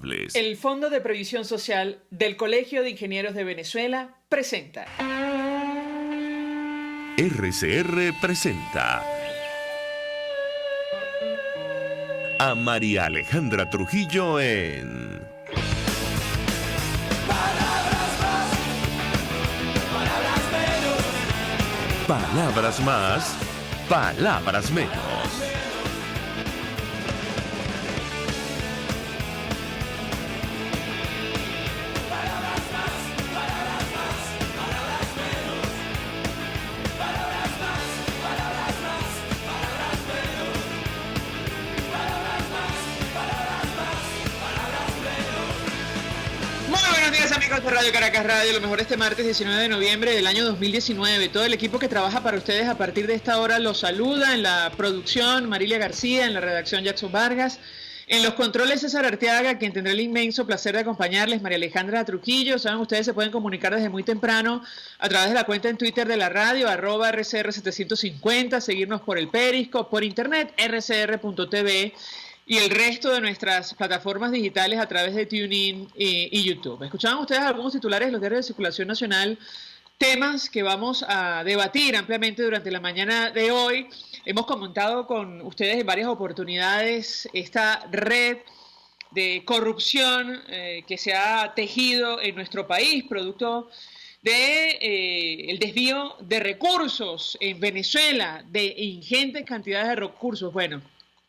El Fondo de Previsión Social del Colegio de Ingenieros de Venezuela presenta. RCR presenta a María Alejandra Trujillo en Palabras más, palabras menos. Amigos de Radio Caracas Radio, lo mejor este martes 19 de noviembre del año 2019. Todo el equipo que trabaja para ustedes a partir de esta hora los saluda. En la producción, Marilia García; en la redacción, Jackson Vargas; en los controles, César Arteaga, quien tendrá el inmenso placer de acompañarles, María Alejandra Trujillo. Saben, ustedes se pueden comunicar desde muy temprano a través de la cuenta en Twitter de la radio, @RCR750, seguirnos por el Periscope, por internet, rcr.tv, y el resto de nuestras plataformas digitales a través de TuneIn y YouTube. Escuchaban ustedes algunos titulares de los diarios de circulación nacional, temas que vamos a debatir ampliamente durante la mañana de hoy. Hemos comentado con ustedes en varias oportunidades esta red de corrupción que se ha tejido en nuestro país, producto de el desvío de recursos en Venezuela, de ingentes cantidades de recursos. Bueno,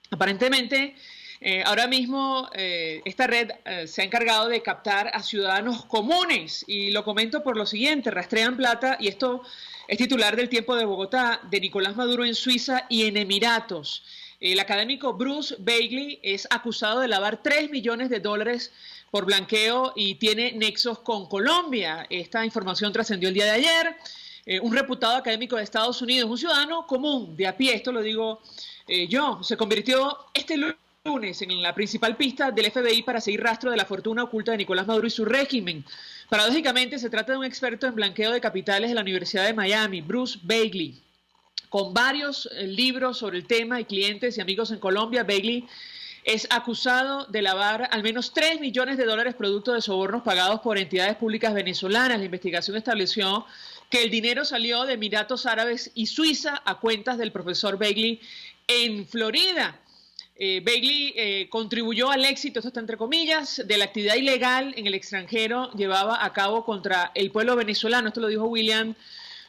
aparentemente, ahora mismo esta red se ha encargado de captar a ciudadanos comunes, y lo comento por lo siguiente: rastrean plata, y esto es titular del Tiempo de Bogotá, de Nicolás Maduro en Suiza y en Emiratos. El académico Bruce Bagley es acusado de lavar $3 millones por blanqueo y tiene nexos con Colombia. Esta información trascendió el día de ayer. Un reputado académico de Estados Unidos, un ciudadano común, de a pie, esto lo digo se convirtió este lunes en la principal pista del FBI para seguir rastro de la fortuna oculta de Nicolás Maduro y su régimen. Paradójicamente, se trata de un experto en blanqueo de capitales de la Universidad de Miami, Bruce Bagley. Con varios libros sobre el tema y clientes y amigos en Colombia, Bagley es acusado de lavar al menos $3 millones producto de sobornos pagados por entidades públicas venezolanas. La investigación estableció que el dinero salió de Emiratos Árabes y Suiza a cuentas del profesor Bagley en Florida. Bagley contribuyó al éxito, esto está entre comillas, de la actividad ilegal en el extranjero llevaba a cabo contra el pueblo venezolano. Esto lo dijo William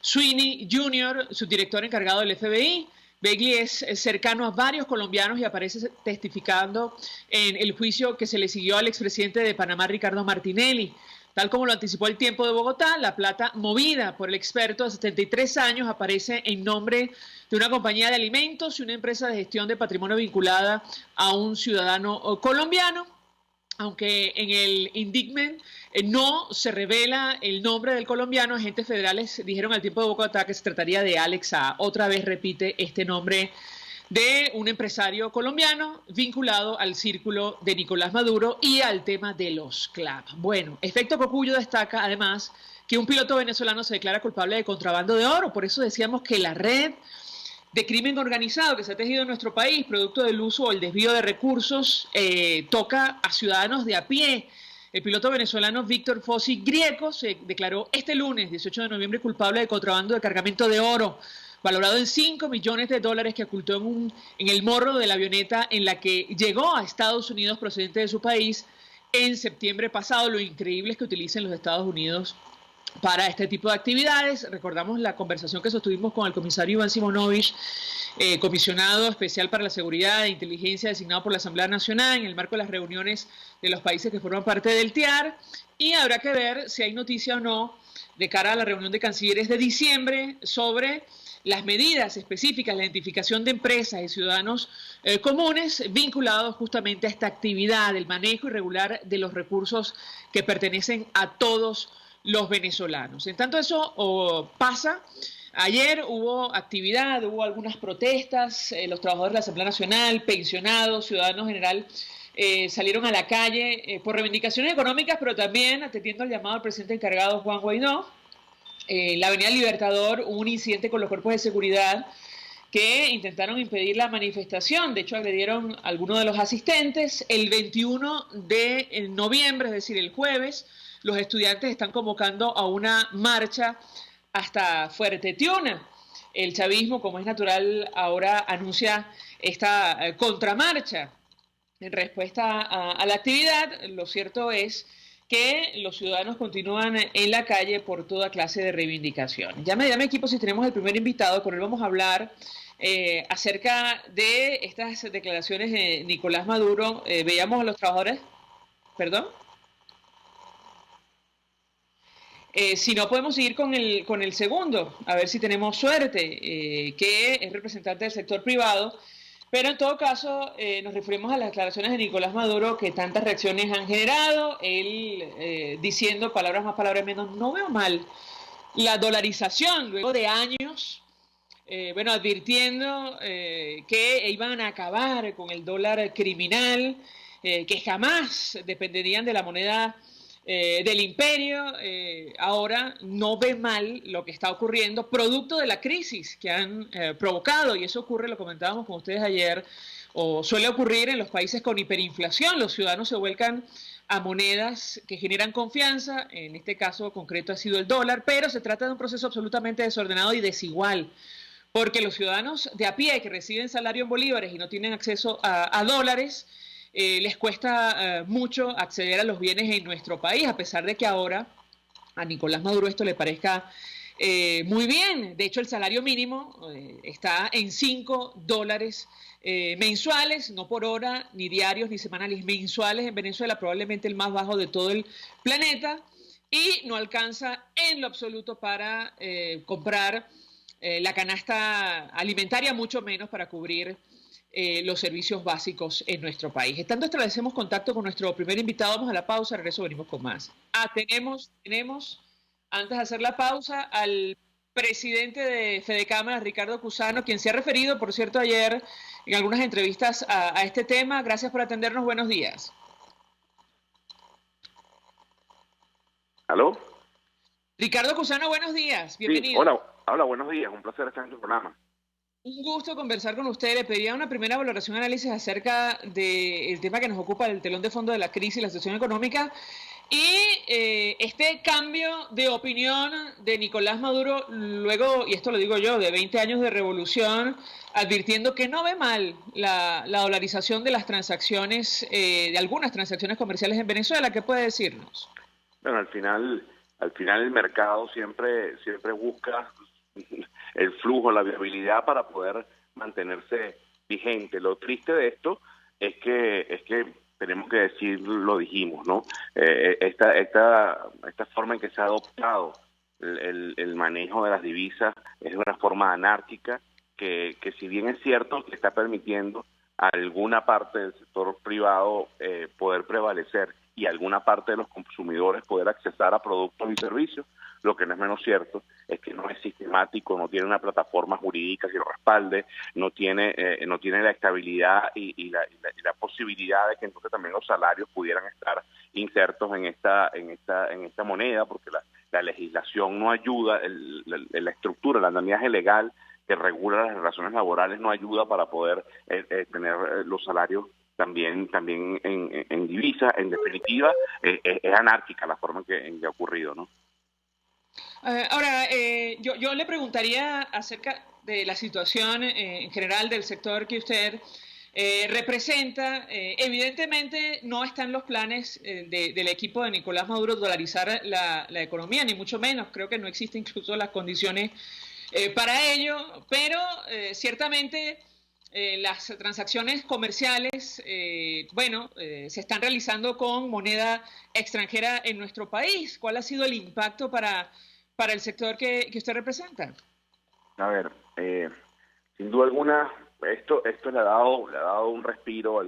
Sweeney Jr., subdirector encargado del FBI. Bagley es cercano a varios colombianos y aparece testificando en el juicio que se le siguió al expresidente de Panamá, Ricardo Martinelli. Tal como lo anticipó el Tiempo de Bogotá, la plata movida por el experto de 73 años aparece en nombre de una compañía de alimentos y una empresa de gestión de patrimonio vinculada a un ciudadano colombiano, aunque en el indictment no se revela el nombre del colombiano. Agentes federales dijeron al Tiempo de Bogotá que se trataría de Alex A. Otra vez repite este nombre de un empresario colombiano vinculado al círculo de Nicolás Maduro y al tema de los CLAP. Bueno, Efecto Cocuyo destaca además que un piloto venezolano se declara culpable de contrabando de oro. Por eso decíamos que la red de crimen organizado que se ha tejido en nuestro país, producto del uso o el desvío de recursos, toca a ciudadanos de a pie. El piloto venezolano Víctor Fossi Grieco se declaró este lunes, 18 de noviembre, culpable de contrabando de cargamento de oro, valorado en $5 millones, que ocultó en el morro de la avioneta en la que llegó a Estados Unidos procedente de su país en septiembre pasado. Lo increíble es que utilicen los Estados Unidos para este tipo de actividades. Recordamos la conversación que sostuvimos con el comisario Iván Simonovich, comisionado especial para la seguridad e inteligencia designado por la Asamblea Nacional en el marco de las reuniones de los países que forman parte del TIAR, y habrá que ver si hay noticia o no de cara a la reunión de cancilleres de diciembre sobre las medidas específicas, la identificación de empresas y ciudadanos comunes vinculados justamente a esta actividad, el manejo irregular de los recursos que pertenecen a todos los venezolanos. En tanto eso pasa, ayer hubo actividad, hubo algunas protestas, los trabajadores de la Asamblea Nacional, pensionados, ciudadanos en general, salieron a la calle por reivindicaciones económicas, pero también atendiendo al llamado del presidente encargado Juan Guaidó. La Avenida Libertador hubo un incidente con los cuerpos de seguridad que intentaron impedir la manifestación. De hecho, agredieron a algunos de los asistentes. El 21 de noviembre, es decir, el jueves, los estudiantes están convocando a una marcha hasta Fuerte Tiuna. El chavismo, como es natural, ahora anuncia esta contramarcha en respuesta a la actividad. Lo cierto es que los ciudadanos continúan en la calle por toda clase de reivindicación. Ya me llama equipo si tenemos el primer invitado, con él vamos a hablar acerca de estas declaraciones de Nicolás Maduro. Veíamos a los trabajadores, perdón. Si no, podemos seguir con el segundo, a ver si tenemos suerte, que es representante del sector privado. Pero en todo caso, nos referimos a las declaraciones de Nicolás Maduro que tantas reacciones han generado. Él diciendo palabras más, palabras menos, no veo mal la dolarización luego de años, advirtiendo que iban a acabar con el dólar criminal, que jamás dependerían de la moneda del imperio. Ahora no ve mal lo que está ocurriendo, producto de la crisis que han provocado, y eso ocurre, lo comentábamos con ustedes ayer, o suele ocurrir en los países con hiperinflación. Los ciudadanos se vuelcan a monedas que generan confianza, en este caso concreto ha sido el dólar, pero se trata de un proceso absolutamente desordenado y desigual, porque los ciudadanos de a pie que reciben salario en bolívares y no tienen acceso a dólares, les cuesta mucho acceder a los bienes en nuestro país, a pesar de que ahora a Nicolás Maduro esto le parezca muy bien. De hecho, el salario mínimo está en $5 mensuales, no por hora, ni diarios, ni semanales, mensuales en Venezuela, probablemente el más bajo de todo el planeta, y no alcanza en lo absoluto para comprar la canasta alimentaria, mucho menos para cubrir los servicios básicos en nuestro país. Estando establecemos contacto con nuestro primer invitado, vamos a la pausa, regreso, venimos con más. Tenemos, antes de hacer la pausa, al presidente de Fedecámara, Ricardo Cusano, quien se ha referido, por cierto, ayer en algunas entrevistas a este tema. Gracias por atendernos, buenos días. ¿Aló? Ricardo Cusano, buenos días, bienvenido. Sí, hola, buenos días, un placer estar en tu programa. Un gusto conversar con usted. Le pediría una primera valoración, análisis acerca del tema que nos ocupa, el telón de fondo de la crisis y la situación económica, y este cambio de opinión de Nicolás Maduro luego, y esto lo digo yo, de 20 años de revolución, advirtiendo que no ve mal la dolarización de las transacciones, de algunas transacciones comerciales en Venezuela. ¿Qué puede decirnos? Bueno, al final el mercado siempre busca el flujo, la viabilidad para poder mantenerse vigente. Lo triste de esto es que tenemos que decir, lo dijimos, ¿no? Esta forma en que se ha adoptado el manejo de las divisas es una forma anárquica que si bien es cierto que está permitiendo a alguna parte del sector privado poder prevalecer y alguna parte de los consumidores poder accesar a productos y servicios, lo que no es menos cierto es que no es sistemático, no tiene una plataforma jurídica que lo respalde, no tiene la estabilidad y la posibilidad de que entonces también los salarios pudieran estar insertos en esta moneda, porque la legislación no ayuda, la estructura, el andamiaje legal que regula las relaciones laborales no ayuda para poder tener los salarios también en divisa. En definitiva, es anárquica la forma en que ha ocurrido, ¿no? Ahora, yo le preguntaría acerca de la situación en general del sector que usted representa. Evidentemente no están los planes del equipo de Nicolás Maduro dolarizar la economía, ni mucho menos. Creo que no existen incluso las condiciones para ello, pero ciertamente las transacciones comerciales, se están realizando con moneda extranjera en nuestro país. ¿Cuál ha sido el impacto para el sector que usted representa? A ver, sin duda alguna, esto le ha dado un respiro a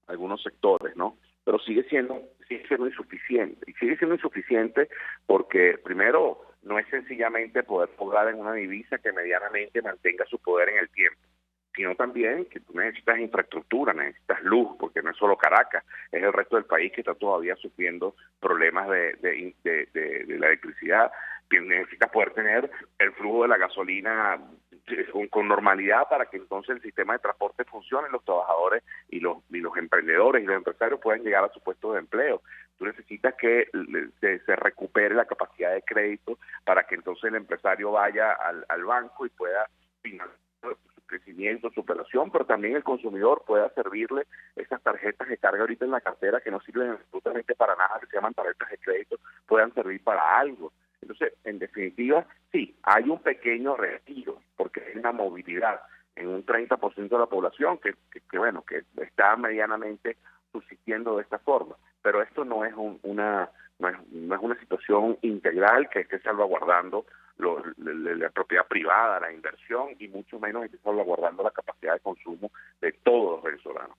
algunos sectores, ¿no? Pero sigue siendo insuficiente. Y sigue siendo insuficiente porque, primero, no es sencillamente poder cobrar en una divisa que medianamente mantenga su poder en el tiempo, sino también que tú necesitas infraestructura, necesitas luz, porque no es solo Caracas, es el resto del país que está todavía sufriendo problemas de la electricidad. Necesitas poder tener el flujo de la gasolina con normalidad para que entonces el sistema de transporte funcione, los trabajadores y los emprendedores y los empresarios puedan llegar a su puesto de empleo. Tú necesitas que se recupere la capacidad de crédito para que entonces el empresario vaya al banco y pueda financiar su crecimiento, su operación, pero también el consumidor pueda servirle esas tarjetas que carga ahorita en la cartera que no sirven absolutamente para nada, que se llaman tarjetas de crédito, puedan servir para algo. Entonces, en definitiva, sí, hay un pequeño retiro, porque hay una movilidad en un 30% de la población que está medianamente subsistiendo de esta forma, pero esto no es una situación integral que esté salvaguardando la propiedad privada, la inversión, y mucho menos esté salvaguardando la capacidad de consumo de todos los venezolanos.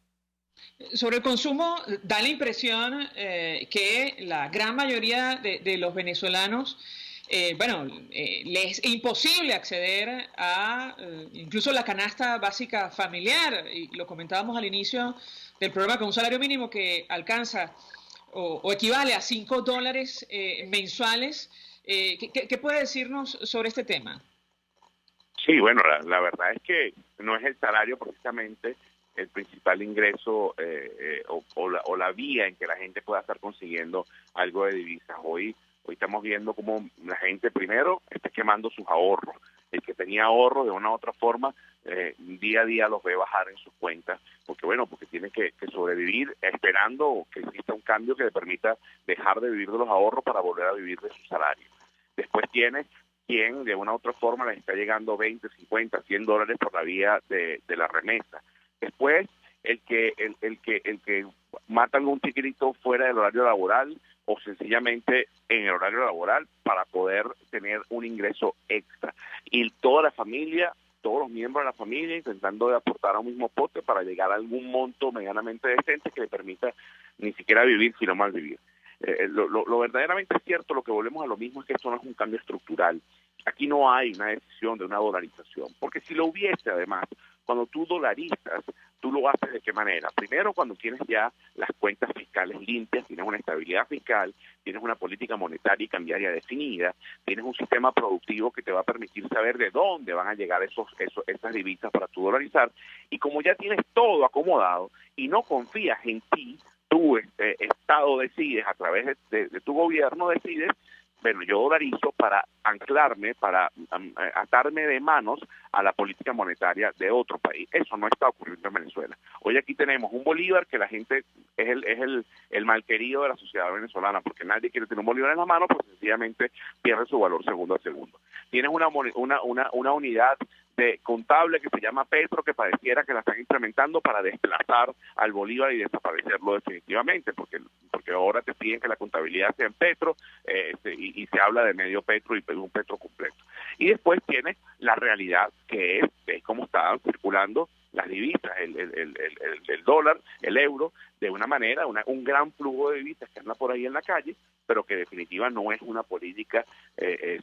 Sobre el consumo, da la impresión que la gran mayoría de los venezolanos, les es imposible acceder a incluso la canasta básica familiar, y lo comentábamos al inicio del programa, con un salario mínimo que alcanza o equivale a $5 mensuales. ¿Qué puede decirnos sobre este tema? Sí, bueno, la verdad es que no es el salario precisamente el principal ingreso o la vía en que la gente pueda estar consiguiendo algo de divisas. Hoy estamos viendo cómo la gente primero está quemando sus ahorros. El que tenía ahorros de una u otra forma, día a día los ve bajar en sus cuentas, porque tiene que sobrevivir esperando que exista un cambio que le permita dejar de vivir de los ahorros para volver a vivir de su salario. Después tiene quien de una u otra forma les está llegando 20, 50, $100 por la vía de la remesa. Después, el que mata algún tigrito fuera del horario laboral o sencillamente en el horario laboral para poder tener un ingreso extra. Y toda la familia, todos los miembros de la familia intentando aportar a un mismo pote para llegar a algún monto medianamente decente que le permita ni siquiera vivir, sino mal vivir. Lo verdaderamente cierto, lo que volvemos a lo mismo, es que esto no es un cambio estructural. Aquí no hay una decisión de una dolarización, porque si lo hubiese, además, cuando tú dolarizas, tú lo haces ¿de qué manera? Primero, cuando tienes ya las cuentas fiscales limpias, tienes una estabilidad fiscal, tienes una política monetaria y cambiaria definida, tienes un sistema productivo que te va a permitir saber de dónde van a llegar esas divisas para tú dolarizar, y como ya tienes todo acomodado y no confías en ti, tu Estado decides, a través de tu gobierno decides, bueno, yo dolarizo para anclarme, para atarme de manos a la política monetaria de otro país. Eso no está ocurriendo en Venezuela. Hoy aquí tenemos un bolívar que la gente es el malquerido de la sociedad venezolana, porque nadie quiere tener un bolívar en la mano, pues sencillamente pierde su valor segundo a segundo. Tienes una unidad contable que se llama Petro, que pareciera que la están implementando para desplazar al bolívar y desaparecerlo definitivamente, porque ahora te piden que la contabilidad sea en Petro, y se habla de medio Petro y un Petro completo. Y después tienes la realidad que es como estaban circulando las divisas, el dólar, el euro, de una manera, un gran flujo de divisas que anda por ahí en la calle, pero que en definitiva no es una política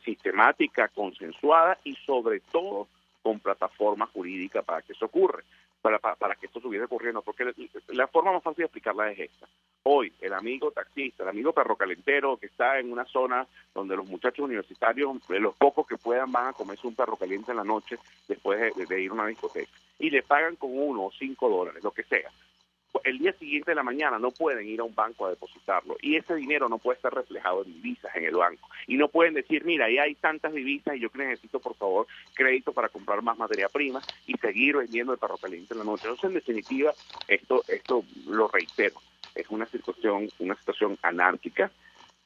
sistemática, consensuada y sobre todo con plataforma jurídica para que eso ocurra, para que esto estuviera ocurriendo, porque la forma más fácil de explicarla es esta. Hoy, el amigo taxista, el amigo perrocalentero que está en una zona donde los muchachos universitarios, de los pocos que puedan, van a comerse un perro caliente en la noche después de ir a una discoteca, y le pagan con $1 o $5, lo que sea. El día siguiente de la mañana no pueden ir a un banco a depositarlo, y ese dinero no puede estar reflejado en divisas en el banco, y no pueden decir, mira, ahí hay tantas divisas y yo necesito, por favor, crédito para comprar más materia prima y seguir vendiendo el perro caliente en la noche. Entonces, en definitiva, esto lo reitero, es una situación anárquica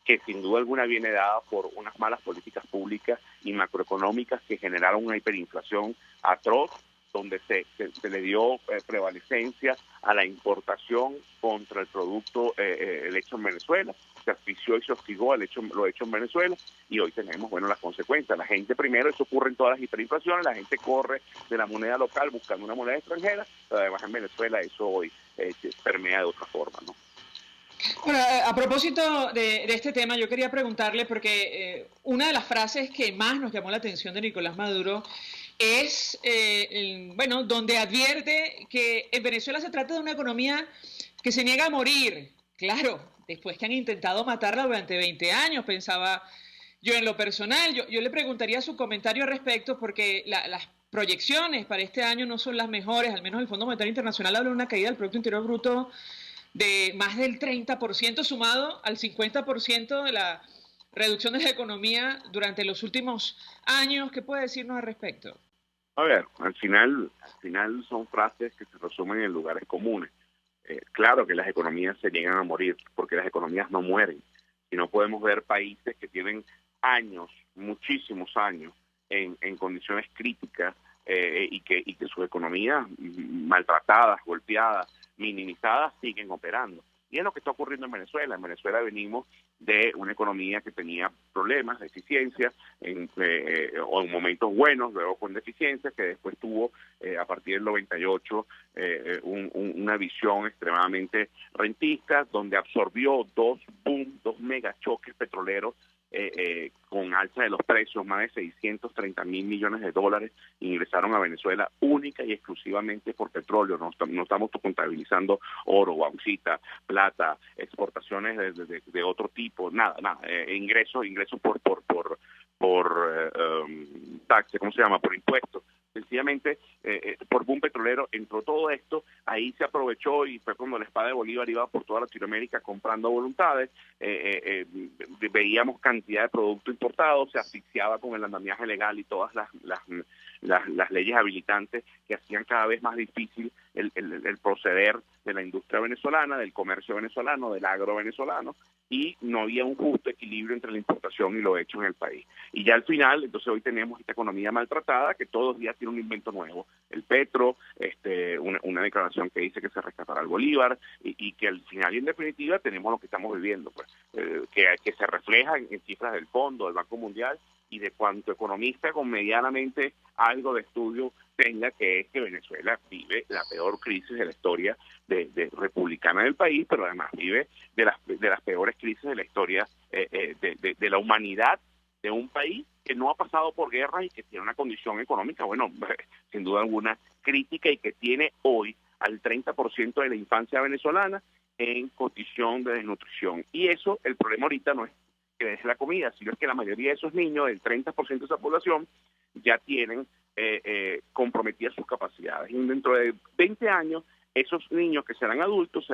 que sin duda alguna viene dada por unas malas políticas públicas y macroeconómicas que generaron una hiperinflación atroz, donde se le dio prevalecencia a la importación contra el producto el hecho en Venezuela, se asfixió y se hostigó lo hecho en Venezuela, y hoy tenemos las consecuencias. La gente primero, eso ocurre en todas las hiperinflaciones, la gente corre de la moneda local buscando una moneda extranjera, pero además en Venezuela eso hoy permea de otra forma, ¿no? Bueno, a propósito de este tema, yo quería preguntarle, porque una de las frases que más nos llamó la atención de Nicolás Maduro es, donde advierte que en Venezuela se trata de una economía que se niega a morir. Claro, después que han intentado matarla durante 20 años, pensaba yo en lo personal. Yo le preguntaría su comentario al respecto, porque las proyecciones para este año no son las mejores, al menos el Fondo Monetario Internacional habla de una caída del Producto Interior Bruto de más del 30%, sumado al 50% de la reducción de la economía durante los últimos años. ¿Qué puede decirnos al respecto? A ver, al final son frases que se resumen en lugares comunes. Claro que las economías se llegan a morir, porque las economías no mueren. Y no podemos ver países que tienen años, muchísimos años, en condiciones críticas y que sus economías maltratadas, golpeadas, minimizadas, siguen operando. Y es lo que está ocurriendo en Venezuela. En Venezuela venimos de una economía que tenía problemas, deficiencias, o en momentos buenos, luego con deficiencias, que después tuvo, a partir del 98, una visión extremadamente rentista, donde absorbió dos megachoques petroleros con alza de los precios. Más de 630.000 millones de dólares ingresaron a Venezuela única y exclusivamente por petróleo. No estamos contabilizando oro, bauxita, plata, exportaciones de otro tipo, nada, ingresos por taxes, ¿cómo se llama? Por impuestos. Sencillamente, por boom petrolero entró todo esto, ahí se aprovechó y fue cuando la espada de Bolívar iba por toda Latinoamérica comprando voluntades, veíamos cantidad de producto importado, se asfixiaba con el andamiaje legal y todas las leyes habilitantes que hacían cada vez más difícil el proceder de la industria venezolana, del comercio venezolano, del agro venezolano, y no había un justo equilibrio entre la importación y lo hecho en el país. Y ya al final, entonces hoy tenemos esta economía maltratada que todos los días tiene un invento nuevo. El petro, una declaración que dice que se rescatará el Bolívar y que al final y en definitiva tenemos lo que estamos viviendo, pues, que se refleja en cifras del Fondo, del Banco Mundial y de cuanto economista con medianamente algo de estudio tenga, que es que Venezuela vive la peor crisis de la historia de republicana del país, pero además vive de las peores crisis de la historia de la humanidad, de un país que no ha pasado por guerras y que tiene una condición económica, bueno, sin duda alguna, crítica, y que tiene hoy al 30% de la infancia venezolana en condición de desnutrición. Y eso, el problema ahorita no es que es la comida, sino es que la mayoría de esos niños, el 30% de esa población, ya tienen comprometidas sus capacidades. Y dentro de 20 años, esos niños que serán adultos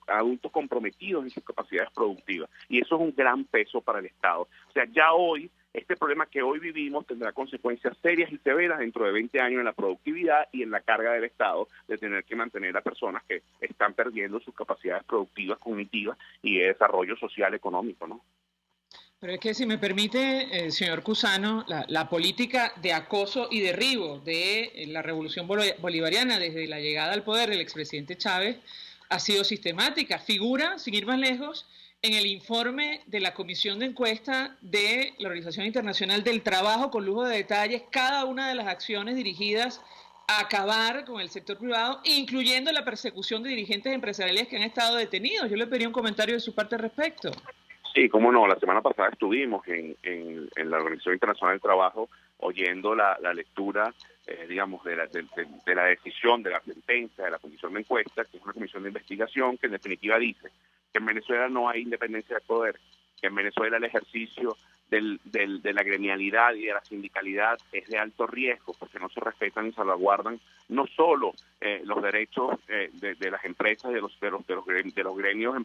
adultos comprometidos en sus capacidades productivas. Y eso es un gran peso para el Estado. O sea, ya hoy, este problema que hoy vivimos tendrá consecuencias serias y severas dentro de 20 años en la productividad y en la carga del Estado de tener que mantener a personas que están perdiendo sus capacidades productivas, cognitivas y de desarrollo social económico, ¿no? Pero es que, si me permite, señor Cusano, la política de acoso y derribo de la revolución bolivariana desde la llegada al poder del expresidente Chávez ha sido sistemática. Figura, sin ir más lejos, en el informe de la Comisión de Encuesta de la Organización Internacional del Trabajo, con lujo de detalles, cada una de las acciones dirigidas a acabar con el sector privado, incluyendo la persecución de dirigentes empresariales que han estado detenidos. Yo le pediría un comentario de su parte al respecto. Sí, cómo no. La semana pasada estuvimos en la Organización Internacional del Trabajo oyendo la lectura, digamos, de la decisión, de la sentencia, de la comisión de encuesta, que es una comisión de investigación que en definitiva dice que en Venezuela no hay independencia de poder, que en Venezuela el ejercicio de la gremialidad y de la sindicalidad es de alto riesgo, porque no se respetan y salvaguardan no solo los derechos de las empresas, de los gremios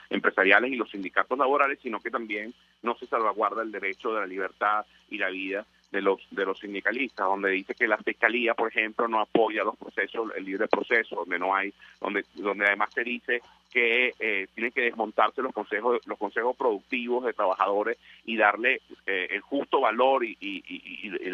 empresariales y los sindicatos laborales, sino que también no se salvaguarda el derecho de la libertad y la vida de los sindicalistas, donde dice que la fiscalía, por ejemplo, no apoya los procesos, el libre proceso, donde además se dice que tienen que desmontarse los consejos productivos de trabajadores y darle el justo valor y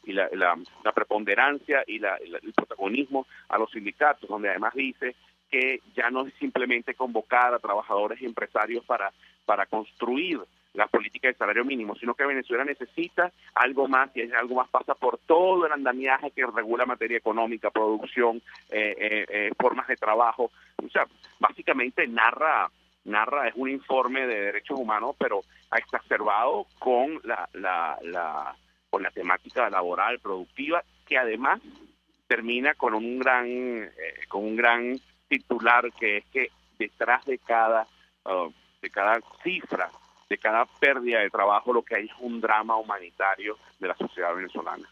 la preponderancia y el protagonismo a los sindicatos, donde además dice que ya no es simplemente convocar a trabajadores y empresarios para construir la política de salario mínimo, sino que Venezuela necesita algo más, y ese algo más pasa por todo el andamiaje que regula materia económica, producción, formas de trabajo. O sea, básicamente narra, es un informe de derechos humanos, pero exacerbado con la temática laboral, productiva, que además termina con un gran titular, que es que detrás de cada cifra, de cada pérdida de trabajo, lo que hay es un drama humanitario de la sociedad venezolana.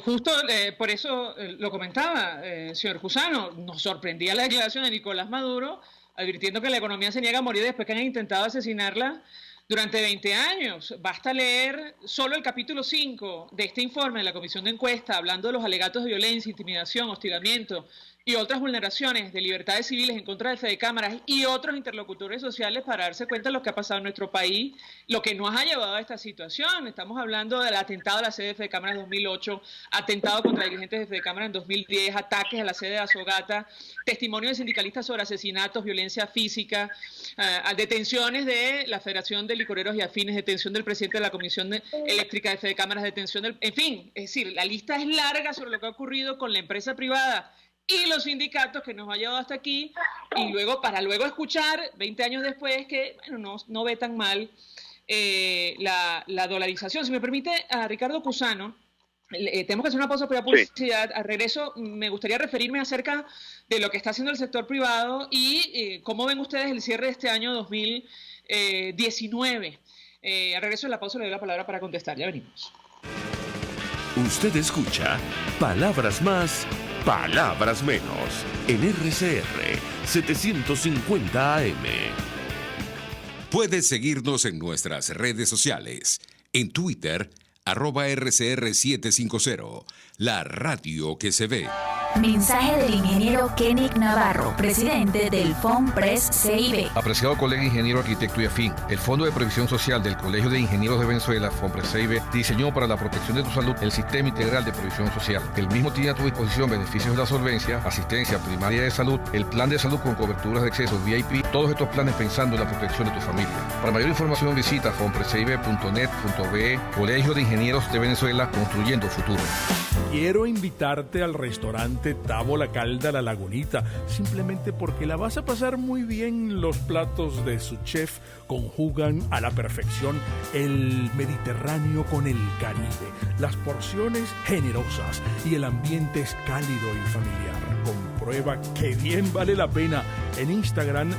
Justo por eso lo comentaba, señor Cusano, nos sorprendía la declaración de Nicolás Maduro advirtiendo que la economía se niega a morir después que hayan intentado asesinarla durante 20 años. Basta leer solo el capítulo 5 de este informe de la Comisión de Encuesta, hablando de los alegatos de violencia, intimidación, hostigamiento y otras vulneraciones de libertades civiles en contra del Fedecámaras y otros interlocutores sociales para darse cuenta de lo que ha pasado en nuestro país, lo que nos ha llevado a esta situación. Estamos hablando del atentado a la sede de Fedecámaras en 2008, atentado contra dirigentes de Fedecámaras en 2010, ataques a la sede de Azogata, testimonio de sindicalistas sobre asesinatos, violencia física, detenciones de la Federación de Licoreros y Afines, detención del presidente de la Comisión Eléctrica de Fedecámaras, detención del... En fin, es decir, la lista es larga sobre lo que ha ocurrido con la empresa privada y los sindicatos que nos ha llevado hasta aquí, y luego para luego escuchar 20 años después que bueno, no ve tan mal la dolarización. Si me permite, a Ricardo Cusano, tenemos que hacer una pausa para publicidad. Sí. Al regreso me gustaría referirme acerca de lo que está haciendo el sector privado y cómo ven ustedes el cierre de este año 2019. Al regreso de la pausa le doy la palabra para contestar. Ya venimos. Usted escucha Palabras Más, Palabras Menos en RCR 750 AM. Puedes seguirnos en nuestras redes sociales. En Twitter, @RCR750, la radio que se ve. Mensaje del ingeniero Kenick Navarro, presidente del FONPRES CIB. Apreciado colega ingeniero, arquitecto y afín, el Fondo de Previsión Social del Colegio de Ingenieros de Venezuela, FONPRES CIB, diseñó para la protección de tu salud el Sistema Integral de Previsión Social. El mismo tiene a tu disposición beneficios de la solvencia, asistencia primaria de salud, el plan de salud con coberturas de acceso VIP, todos estos planes pensando en la protección de tu familia. Para mayor información visita fonprescib.net.be, Colegio de Ingenieros de Venezuela, construyendo futuro. Quiero invitarte al restaurante Tavo La Calda La Lagunita, simplemente porque la vas a pasar muy bien. Los platos de su chef conjugan a la perfección el Mediterráneo con el Caribe, las porciones generosas y el ambiente es cálido y familiar. Comprueba que bien vale la pena en Instagram,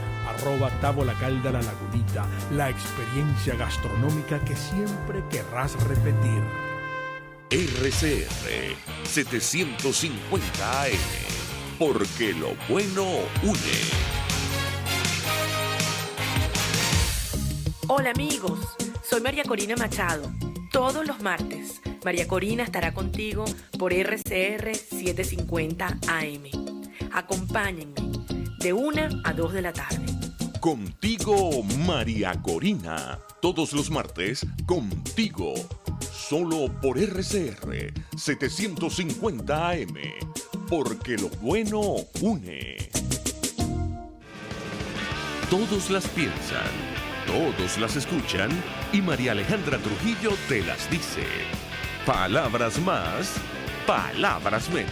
@Tavo La Calda La Lagunita, la experiencia gastronómica que siempre querrás repetir. RCR 750 AM, porque lo bueno une. Hola amigos, soy María Corina Machado. Todos los martes, María Corina estará contigo por RCR 750 AM. Acompáñenme de 1 a 2 de la tarde. Contigo, María Corina. Todos los martes, contigo. Solo por RCR 750 AM, porque lo bueno une. Todos las piensan, todos las escuchan y María Alejandra Trujillo te las dice. Palabras más, palabras menos.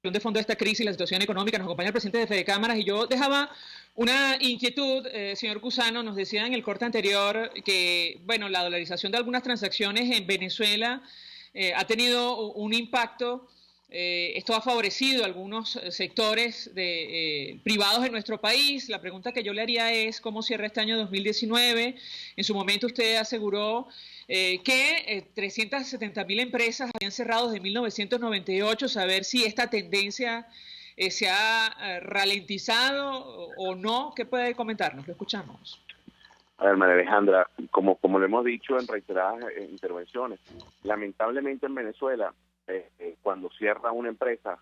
De fondo de esta crisis, la situación económica, nos acompaña el presidente de Fedecámaras y yo dejaba una inquietud, señor Cusano. Nos decía en el corte anterior que, bueno, la dolarización de algunas transacciones en Venezuela ha tenido un impacto. Esto ha favorecido a algunos sectores privados en nuestro país. La pregunta que yo le haría es cómo cierra este año 2019. En su momento usted aseguró que 370.000 empresas habían cerrado desde 1998, saber si esta tendencia se ha ralentizado o no. ¿Qué puede comentarnos? Lo escuchamos. A ver, María Alejandra, como lo hemos dicho en reiteradas intervenciones, lamentablemente en Venezuela, cuando cierra una empresa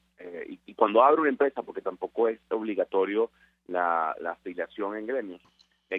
y cuando abre una empresa, porque tampoco es obligatorio la afiliación en gremios,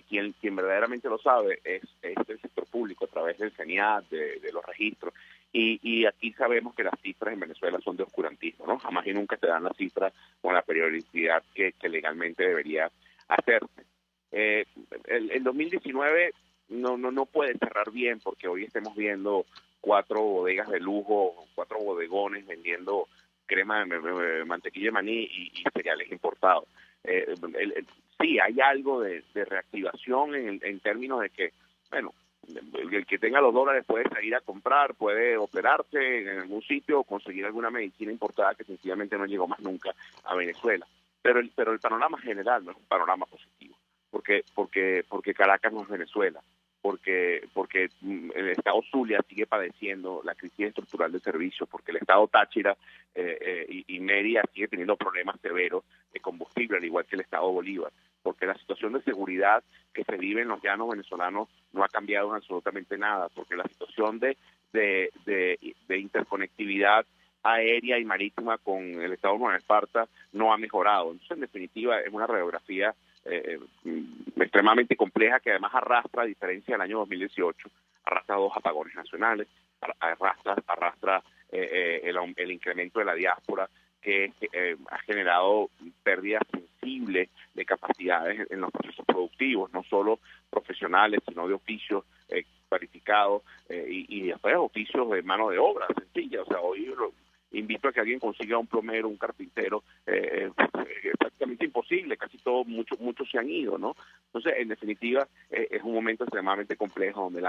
quien verdaderamente lo sabe es el sector público a través del CENIAT, de los registros, y aquí sabemos que las cifras en Venezuela son de oscurantismo, ¿no? Jamás y nunca se dan las cifras con la periodicidad que legalmente debería hacerse. El 2019 no puede cerrar bien porque hoy estemos viendo 4 bodegas de lujo, 4 bodegones vendiendo crema de mantequilla de maní y cereales importados. Sí, hay algo de reactivación en términos de que, bueno, el que tenga los dólares puede salir a comprar, puede operarse en algún sitio o conseguir alguna medicina importada que sencillamente no llegó más nunca a Venezuela. Pero el panorama general no es un panorama positivo. porque Caracas no es Venezuela, porque el Estado Zulia sigue padeciendo la crisis estructural de servicios, porque el Estado Táchira y Mérida sigue teniendo problemas severos de combustible, al igual que el Estado Bolívar, porque la situación de seguridad que se vive en los llanos venezolanos no ha cambiado en absolutamente nada, porque la situación de interconectividad aérea y marítima con el Estado de Nueva Esparta no ha mejorado. Entonces, en definitiva, es una radiografía extremadamente compleja que además arrastra, a diferencia del año 2018, arrastra 2 apagones nacionales, arrastra el incremento de la diáspora que ha generado pérdidas sensibles de capacidades en los procesos productivos, no solo profesionales, sino de oficios cualificados y después oficios de mano de obra sencilla. O sea, hoy invito a que alguien consiga un plomero, un carpintero, es prácticamente imposible, casi todos, muchos se han ido, ¿no? Entonces, en definitiva, es un momento extremadamente complejo donde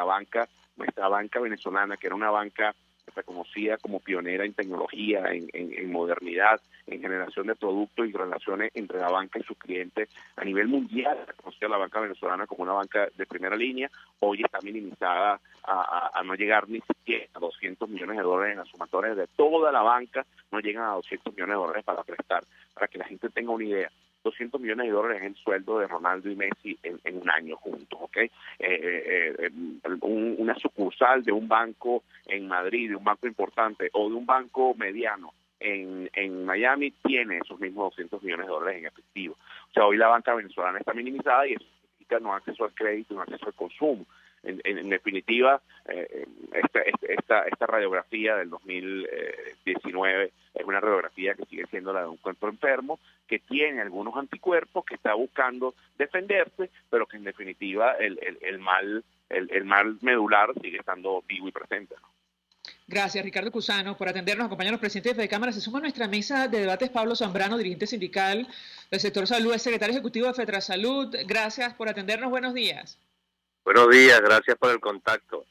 nuestra banca venezolana, que era una banca reconocida como pionera en tecnología, en modernidad, en generación de productos y relaciones entre la banca y sus clientes a nivel mundial, reconocida la banca venezolana como una banca de primera línea, hoy está minimizada a no llegar ni siquiera a $200 millones en las sumatorias de toda la banca, no llegan a $200 millones para prestar. Para que la gente tenga una idea, $200 millones es el sueldo de Ronaldo y Messi en un año juntos, ¿ok? Una sucursal de un banco en Madrid, de un banco importante, o de un banco mediano en Miami, tiene esos mismos $200 millones en efectivo. O sea, hoy la banca venezolana está minimizada y eso significa no acceso al crédito, no acceso al consumo. En definitiva, esta radiografía del 2019 es una radiografía que sigue siendo la de un cuerpo enfermo, que tiene algunos anticuerpos, que está buscando defenderse, pero que en definitiva el mal medular sigue estando vivo y presente, ¿no? Gracias, Ricardo Cusano, por atendernos, acompañarnos, presidente de FEDECámara. Se suma a nuestra mesa de debates Pablo Zambrano, dirigente sindical del sector salud, es secretario ejecutivo de FETRASalud. Gracias por atendernos, buenos días. Buenos días, gracias por el contacto.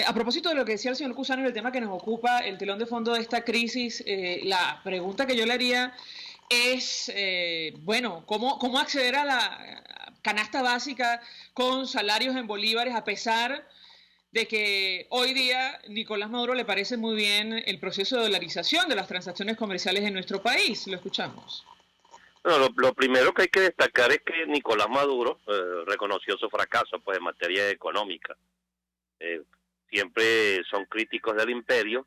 A propósito de lo que decía el señor Cusano y el tema que nos ocupa, el telón de fondo de esta crisis, la pregunta que yo le haría es, ¿cómo acceder a la canasta básica con salarios en bolívares a pesar de que hoy día Nicolás Maduro le parece muy bien el proceso de dolarización de las transacciones comerciales en nuestro país? Lo escuchamos. Bueno, lo primero que hay que destacar es que Nicolás Maduro reconoció su fracaso pues en materia económica. Siempre son críticos del imperio,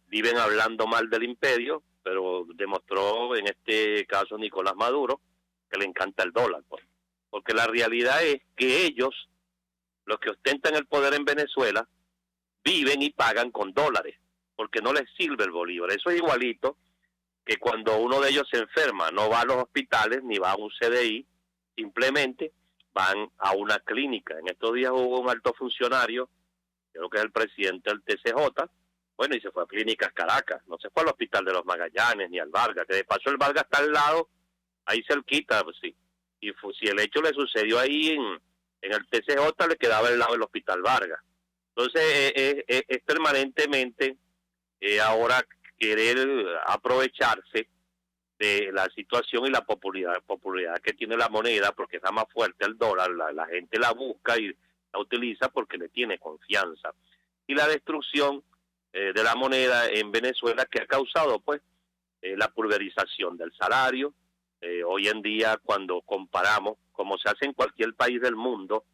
viven hablando mal del imperio, pero demostró en este caso Nicolás Maduro que le encanta el dólar, pues. Porque la realidad es que ellos, los que ostentan el poder en Venezuela, viven y pagan con dólares, porque no les sirve el bolívar. Eso es igualito que cuando uno de ellos se enferma, no va a los hospitales ni va a un CDI, simplemente van a una clínica. En estos días hubo un alto funcionario, creo que es el presidente del TCJ, bueno, y se fue a Clínicas Caracas, no se fue al Hospital de los Magallanes ni al Vargas, que de paso el Vargas está al lado, ahí cerquita, pues sí. Y si el hecho le sucedió ahí en el TCJ, le quedaba al lado del Hospital Vargas. Entonces es permanentemente ahora querer aprovecharse de la situación y la popularidad que tiene la moneda, porque es la más fuerte el dólar, la gente la busca y la utiliza porque le tiene confianza. Y la destrucción de la moneda en Venezuela, que ha causado pues la pulverización del salario. Hoy en día, cuando comparamos, como se hace en cualquier país del mundo,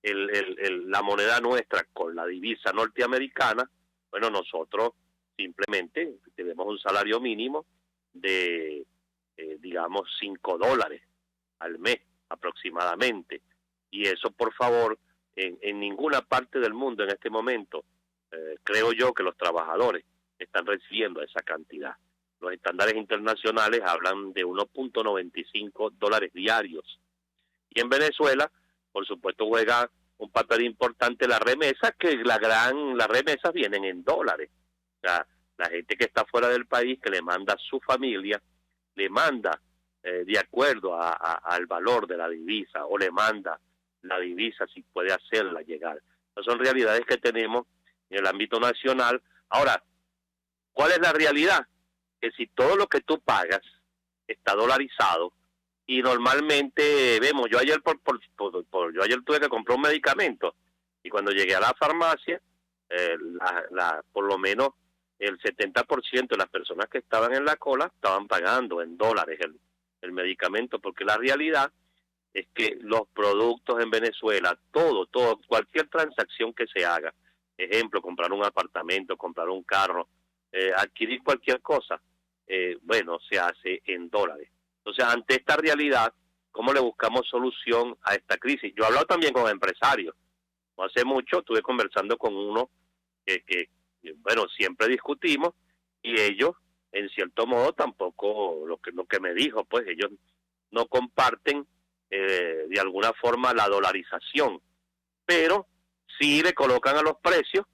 la moneda nuestra con la divisa norteamericana, bueno, nosotros simplemente tenemos un salario mínimo de, digamos, $5 al mes aproximadamente. Y eso, por favor, en ninguna parte del mundo en este momento, creo yo que los trabajadores están recibiendo esa cantidad. Los estándares internacionales hablan de $1.95 diarios. Y en Venezuela, por supuesto, juega un papel importante la remesa, que las remesas vienen en dólares. O sea, la gente que está fuera del país, que le manda a su familia, le manda de acuerdo al valor de la divisa, o le manda la divisa si puede hacerla llegar. Esas son realidades que tenemos en el ámbito nacional. Ahora, ¿cuál es la realidad? Que si todo lo que tú pagas está dolarizado, y normalmente vemos, yo ayer yo ayer tuve que comprar un medicamento y cuando llegué a la farmacia, por lo menos el 70% de las personas que estaban en la cola estaban pagando en dólares el medicamento, porque la realidad es que los productos en Venezuela, todo, cualquier transacción que se haga, ejemplo, comprar un apartamento, comprar un carro, adquirir cualquier cosa, bueno, se hace en dólares. Entonces, ante esta realidad, ¿cómo le buscamos solución a esta crisis? Yo he hablado también con empresarios. No hace mucho estuve conversando con uno que bueno, siempre discutimos, y ellos, en cierto modo, tampoco, lo que me dijo, pues ellos no comparten de alguna forma la dolarización, pero sí le colocan a los precios,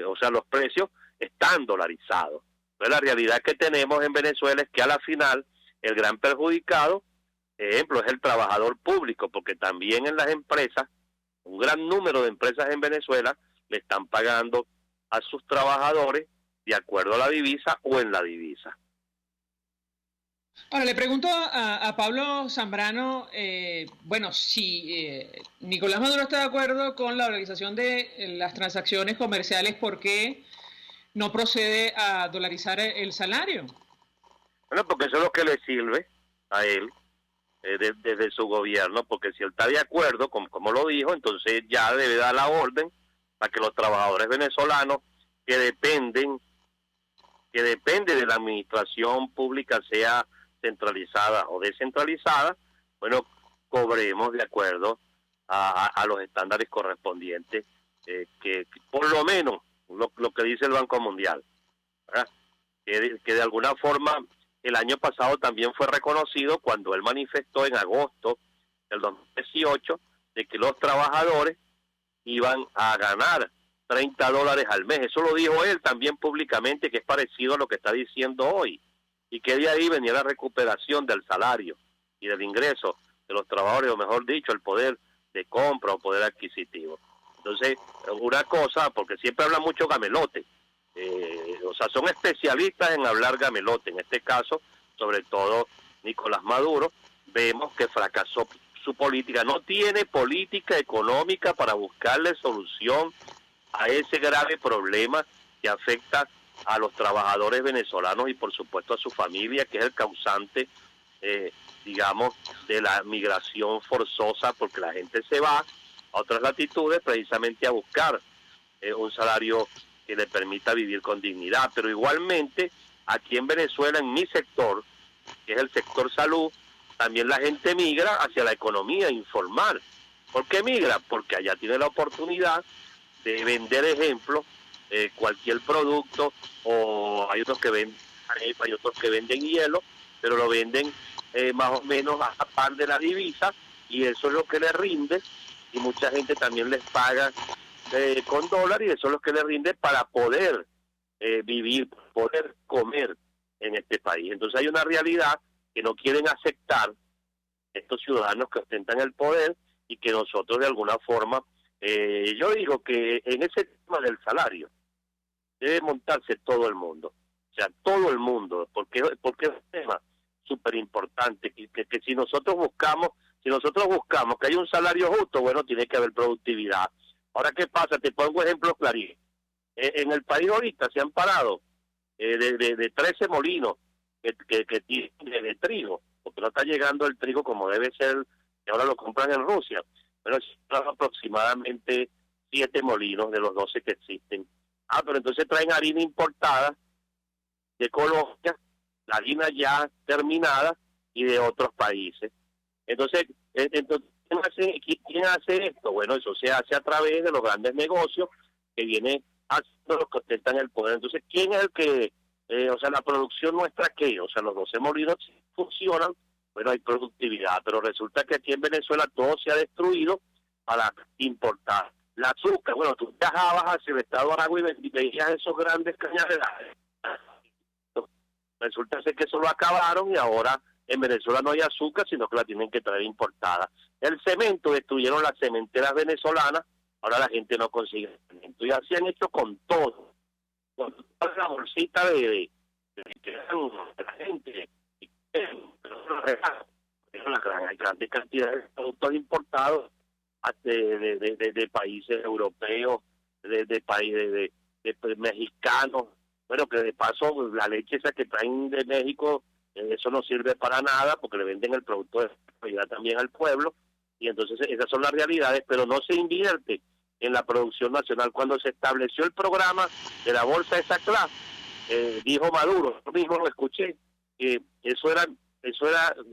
o sea, los precios están dolarizados. Entonces, la realidad que tenemos en Venezuela es que a la final el gran perjudicado, ejemplo, es el trabajador público, porque también en las empresas, un gran número de empresas en Venezuela le están pagando a sus trabajadores de acuerdo a la divisa o en la divisa. Ahora, le pregunto a Pablo Zambrano, bueno, si Nicolás Maduro está de acuerdo con la dolarización de las transacciones comerciales, ¿por qué no procede a dolarizar el salario? Bueno, porque eso es lo que le sirve a él desde su gobierno, porque si él está de acuerdo, como lo dijo, entonces ya debe dar la orden para que los trabajadores venezolanos que dependen de la administración pública, sea centralizada o descentralizada, bueno, cobremos de acuerdo a los estándares correspondientes, que por lo menos lo que dice el Banco Mundial, ¿verdad? Que de alguna forma el año pasado también fue reconocido cuando él manifestó en agosto del 2018 de que los trabajadores iban a ganar $30 al mes. Eso lo dijo él también públicamente, que es parecido a lo que está diciendo hoy, y que de ahí venía la recuperación del salario y del ingreso de los trabajadores, o mejor dicho, el poder de compra o poder adquisitivo. Entonces, una cosa, porque siempre habla mucho gamelote, o sea, son especialistas en hablar gamelote. En este caso, sobre todo Nicolás Maduro, vemos que fracasó su política. No tiene política económica para buscarle solución a ese grave problema que afecta a los trabajadores venezolanos y por supuesto a su familia, que es el causante, digamos, de la migración forzosa, porque la gente se va a otras latitudes precisamente a buscar un salario que le permita vivir con dignidad. Pero igualmente, aquí en Venezuela, en mi sector, que es el sector salud, también la gente migra hacia la economía informal. ¿Por qué migra? Porque allá tiene la oportunidad de vender, ejemplo, cualquier producto, o hay otros que venden arepa, hay otros que venden hielo, pero lo venden más o menos a par de la divisa, y eso es lo que le rinde, y mucha gente también les paga con dólares, y eso es lo que le rinde para poder vivir, poder comer en este país. Entonces hay una realidad que no quieren aceptar estos ciudadanos que ostentan el poder, y que nosotros de alguna forma, yo digo que en ese tema del salario debe montarse todo el mundo, o sea, todo el mundo, porque es un tema súper importante, que si nosotros buscamos que haya un salario justo, bueno, tiene que haber productividad. Ahora, ¿qué pasa? Te pongo ejemplos claros. En el país ahorita se han parado de 13 molinos que tienen de trigo, porque no está llegando el trigo como debe ser, que ahora lo compran en Rusia. Bueno, son aproximadamente 7 molinos de los 12 que existen. Pero entonces traen harina importada de Colombia, la harina ya terminada, y de otros países. Entonces ¿quién hace esto? Bueno, eso se hace a través de los grandes negocios que vienen haciendo los que ostentan el poder. Entonces, ¿quién es el que, o sea, la producción nuestra qué? O sea, los 12 molinos funcionan, bueno, hay productividad, pero resulta que aquí en Venezuela todo se ha destruido para importar. La azúcar, bueno, tú viajabas hacia el estado de Aragua y veías esos grandes cañaverales. Resulta ser que eso lo acabaron, y ahora en Venezuela no hay azúcar, sino que la tienen que traer importada. El cemento, destruyeron las cementeras venezolanas, ahora la gente no consigue cemento. Y así han hecho con todo. Con toda la bolsita de la gente, bueno, hay grandes cantidades de productos importados de países europeos, de países de mexicanos. Bueno, que de paso la leche esa que traen de México, eso no sirve para nada porque le venden el producto de calidad también al pueblo, y entonces esas son las realidades, pero no se invierte en la producción nacional. Cuando se estableció el programa de la bolsa de esa clase, dijo Maduro, yo mismo lo escuché, que eso era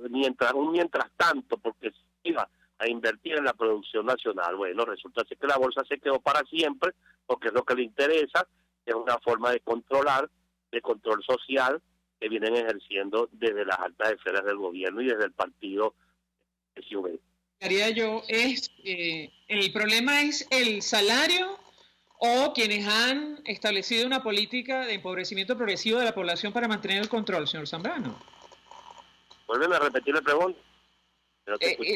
mientras tanto, porque se iba a invertir en la producción nacional. Bueno, resulta ser que la bolsa se quedó para siempre, porque es lo que le interesa, es una forma de controlar, de control social, que vienen ejerciendo desde las altas esferas del gobierno y desde el partido SUV. Haría yo el problema es el salario o quienes han establecido una política de empobrecimiento progresivo de la población para mantener el control, señor Zambrano. Vuelven a repetir la pregunta.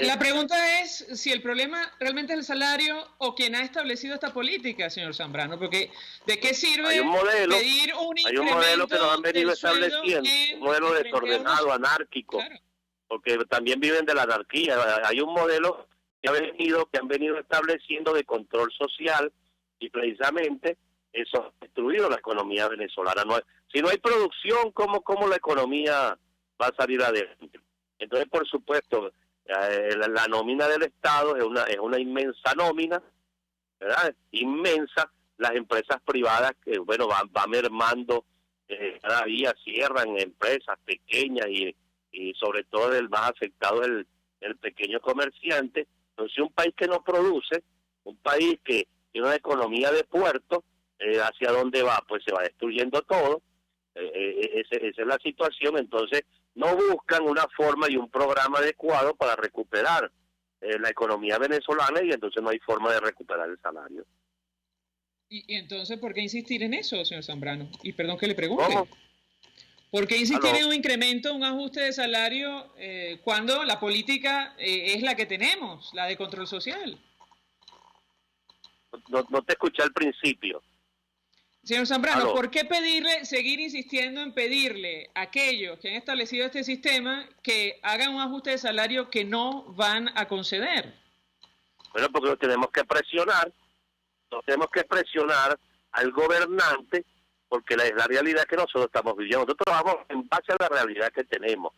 La pregunta es si el problema realmente es el salario o quien ha establecido esta política, señor Zambrano, porque ¿de qué sirve pedir un incremento? Hay un modelo que nos han venido estableciendo, un modelo desordenado, anárquico, claro, porque también viven de la anarquía. Hay un modelo que han venido estableciendo de control social, y precisamente eso ha destruido la economía venezolana. Si no hay producción, ¿cómo la economía va a salir adelante? Entonces, por supuesto, la nómina del Estado es una inmensa nómina, ¿verdad? Inmensa. Las empresas privadas que, bueno, van mermando, cada día cierran empresas pequeñas y sobre todo el más afectado es el pequeño comerciante. Entonces, un país que no produce, un país que tiene una economía de puerto, ¿hacia dónde va? Pues se va destruyendo todo. Esa es la situación. Entonces, no buscan una forma y un programa adecuado para recuperar la economía venezolana, y entonces no hay forma de recuperar el salario. ¿Y entonces por qué insistir en eso, señor Zambrano? Y perdón que le pregunte. ¿Cómo? ¿Por qué insistir en un incremento, un ajuste de salario, cuando la política es la que tenemos, la de control social? No te escuché al principio. Señor Zambrano, ¿por qué seguir insistiendo en pedirle a aquellos que han establecido este sistema que hagan un ajuste de salario que no van a conceder? Bueno, porque lo tenemos que presionar al gobernante, porque es la realidad que nosotros estamos viviendo. Nosotros trabajamos en base a la realidad que tenemos,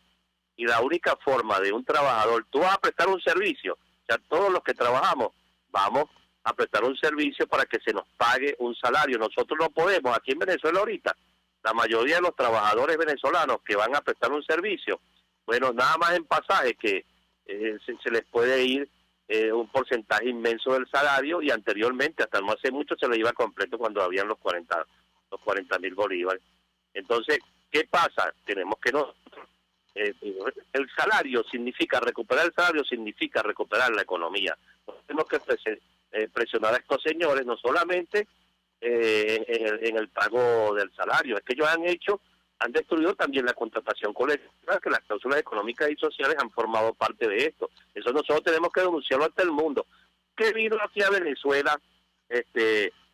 y la única forma de un trabajador, tú vas a prestar un servicio, o sea, todos los que trabajamos vamos a prestar un servicio para que se nos pague un salario. Nosotros no podemos, aquí en Venezuela ahorita, la mayoría de los trabajadores venezolanos que van a prestar un servicio, bueno, nada más en pasaje que se les puede ir un porcentaje inmenso del salario, y anteriormente, hasta no hace mucho, se les iba completo cuando habían los 40.000 bolívares. Entonces, ¿qué pasa? Tenemos que el salario significa, recuperar el salario significa recuperar la economía. Tenemos que presionar a estos señores, no solamente en el pago del salario, es que ellos han destruido también la contratación colectiva, que las cláusulas económicas y sociales han formado parte de esto. Eso nosotros tenemos que denunciarlo ante el mundo. ¿Qué vino aquí a Venezuela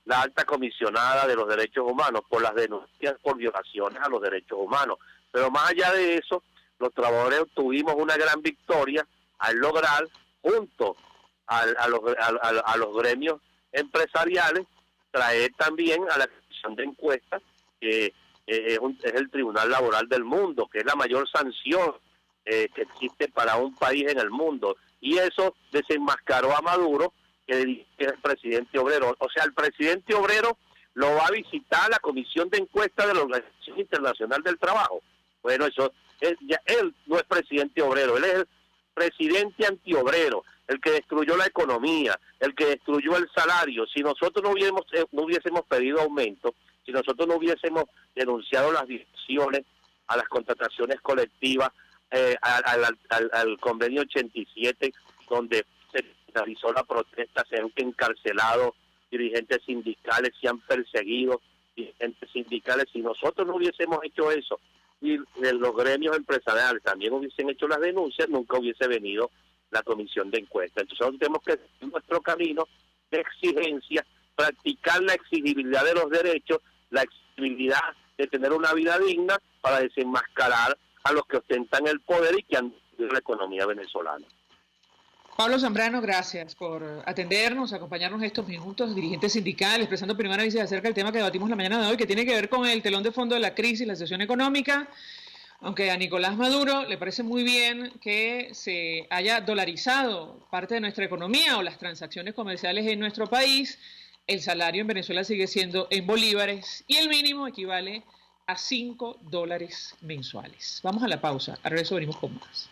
la alta comisionada de los derechos humanos? Por las denuncias por violaciones a los derechos humanos. Pero más allá de eso, los trabajadores tuvimos una gran victoria al lograr, junto a los gremios empresariales, traer también a la Comisión de Encuestas, que es el Tribunal Laboral del Mundo, que es la mayor sanción que existe para un país en el mundo. Y eso desenmascaró a Maduro, que es el presidente obrero. O sea, el presidente obrero lo va a visitar la Comisión de Encuestas de la Organización Internacional del Trabajo. Bueno, él no es presidente obrero, él es el presidente antiobrero, el que destruyó la economía, el que destruyó el salario. Si nosotros no hubiésemos pedido aumento, si nosotros no hubiésemos denunciado las discusiones a las contrataciones colectivas, al convenio 87, donde se realizó la protesta, se han encarcelado dirigentes sindicales, se han perseguido dirigentes sindicales. Si nosotros no hubiésemos hecho eso, y los gremios empresariales también hubiesen hecho las denuncias, nunca hubiese venido la Comisión de Encuestas. Entonces nosotros tenemos que seguir nuestro camino de exigencia, practicar la exigibilidad de los derechos, la exigibilidad de tener una vida digna, para desenmascarar a los que ostentan el poder y que han de la economía venezolana. Pablo Zambrano, gracias por atendernos, acompañarnos estos minutos, dirigente sindical, expresando primer análisis acerca del tema que debatimos la mañana de hoy, que tiene que ver con el telón de fondo de la crisis, la situación económica, aunque a Nicolás Maduro le parece muy bien que se haya dolarizado parte de nuestra economía o las transacciones comerciales en nuestro país. El salario en Venezuela sigue siendo en bolívares y el mínimo equivale a $5 mensuales. Vamos a la pausa, al regreso venimos con más.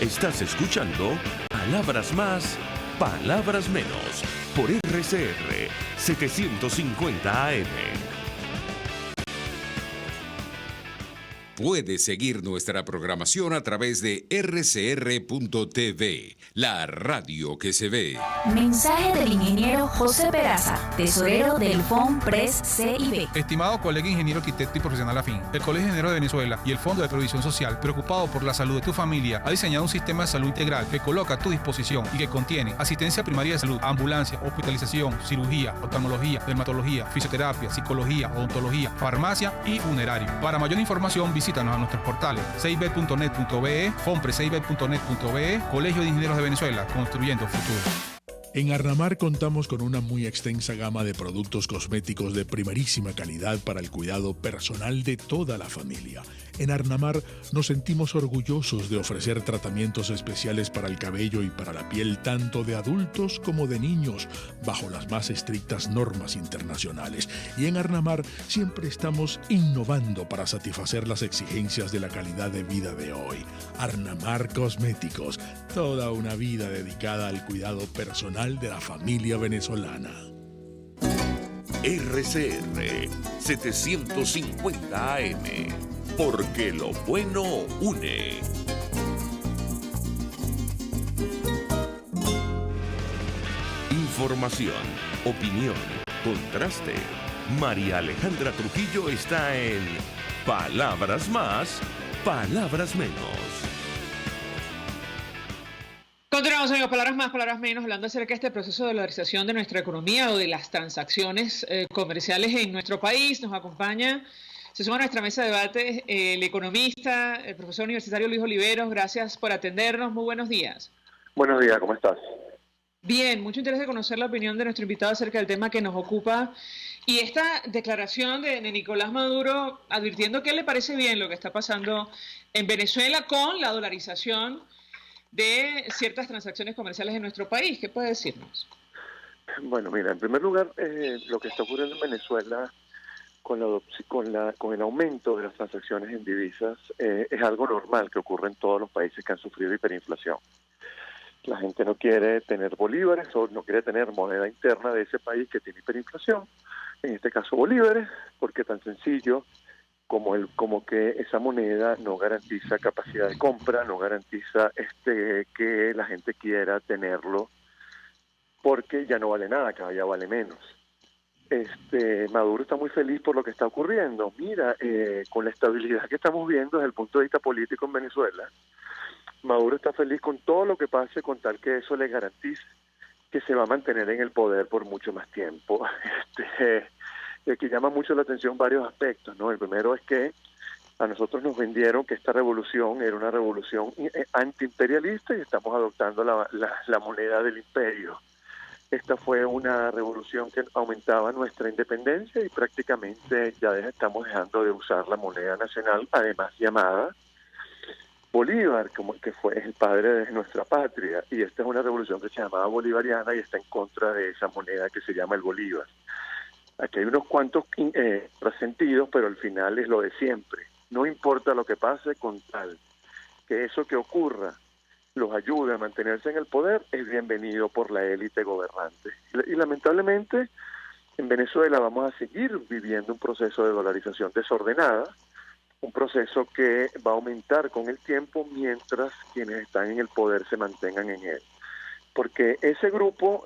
Estás escuchando Palabras Más, Palabras Menos por RCR 750 AM. Puedes seguir nuestra programación a través de rcr.tv, la radio que se ve. Mensaje del ingeniero José Peraza, tesorero del FOMPRES CIB. Estimado colega ingeniero arquitecto y profesional afín, el Colegio de Ingenieros de Venezuela y el Fondo de Previsión Social, preocupado por la salud de tu familia, ha diseñado un sistema de salud integral que coloca a tu disposición y que contiene asistencia primaria de salud, ambulancia, hospitalización, cirugía, oftalmología, dermatología, fisioterapia, psicología, odontología, farmacia y funerario. Para mayor información, visítanos a nuestros portales cib.net.be, fomprecib.net.be, Colegio de Ingenieros de Venezuela, construyendo futuro. En Arnamar contamos con una muy extensa gama de productos cosméticos de primerísima calidad para el cuidado personal de toda la familia. En Arnamar nos sentimos orgullosos de ofrecer tratamientos especiales para el cabello y para la piel tanto de adultos como de niños, bajo las más estrictas normas internacionales. Y en Arnamar siempre estamos innovando para satisfacer las exigencias de la calidad de vida de hoy. Arnamar Cosméticos, toda una vida dedicada al cuidado personal de la familia venezolana. RCR 750 AM, porque lo bueno une. Información, opinión, contraste. María Alejandra Trujillo está en Palabras Más, Palabras Menos. Continuamos, amigos, palabras más, palabras menos, hablando acerca de este proceso de dolarización de nuestra economía o de las transacciones comerciales en nuestro país. Nos acompaña, se suma a nuestra mesa de debate el economista, el profesor universitario Luis Oliveros. Gracias por atendernos. Muy buenos días. Buenos días, ¿cómo estás? Bien, mucho interés de conocer la opinión de nuestro invitado acerca del tema que nos ocupa. Y esta declaración de Nicolás Maduro advirtiendo que le parece bien lo que está pasando en Venezuela con la dolarización de ciertas transacciones comerciales en nuestro país. ¿Qué puede decirnos? Bueno, mira, en primer lugar, lo que está ocurriendo en Venezuela con el aumento de las transacciones en divisas es algo normal que ocurre en todos los países que han sufrido hiperinflación. La gente no quiere tener bolívares o no quiere tener moneda interna de ese país que tiene hiperinflación, en este caso bolívares, porque tan sencillo como que esa moneda no garantiza capacidad de compra, no garantiza que la gente quiera tenerlo, porque ya no vale nada, cada día vale menos. Maduro está muy feliz por lo que está ocurriendo. Mira, con la estabilidad que estamos viendo desde el punto de vista político en Venezuela, Maduro está feliz con todo lo que pase con tal que eso le garantice que se va a mantener en el poder por mucho más tiempo. Y aquí llama mucho la atención varios aspectos, ¿no? El primero es que a nosotros nos vendieron que esta revolución era una revolución antiimperialista y estamos adoptando la moneda del imperio. Esta fue una revolución que aumentaba nuestra independencia y prácticamente ya estamos dejando de usar la moneda nacional, además llamada Bolívar, como que fue el padre de nuestra patria. Y esta es una revolución que se llamaba bolivariana y está en contra de esa moneda que se llama el Bolívar. Aquí hay unos cuantos resentidos, pero al final es lo de siempre. No importa lo que pase, con tal que eso que ocurra los ayude a mantenerse en el poder, es bienvenido por la élite gobernante. Y lamentablemente, en Venezuela vamos a seguir viviendo un proceso de dolarización desordenada, un proceso que va a aumentar con el tiempo mientras quienes están en el poder se mantengan en él. Porque ese grupo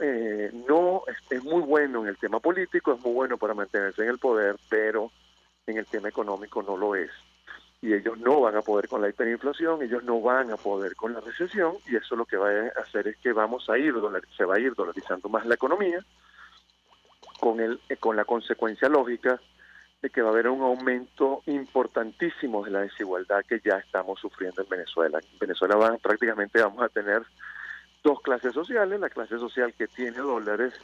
no es muy bueno en el tema político, es muy bueno para mantenerse en el poder, pero en el tema económico no lo es. Y ellos no van a poder con la hiperinflación, ellos no van a poder con la recesión, y eso lo que va a hacer es que se va a ir dolarizando más la economía, con la consecuencia lógica de que va a haber un aumento importantísimo de la desigualdad que ya estamos sufriendo en Venezuela. En Venezuela prácticamente vamos a tener dos clases sociales: la clase social que tiene dólares,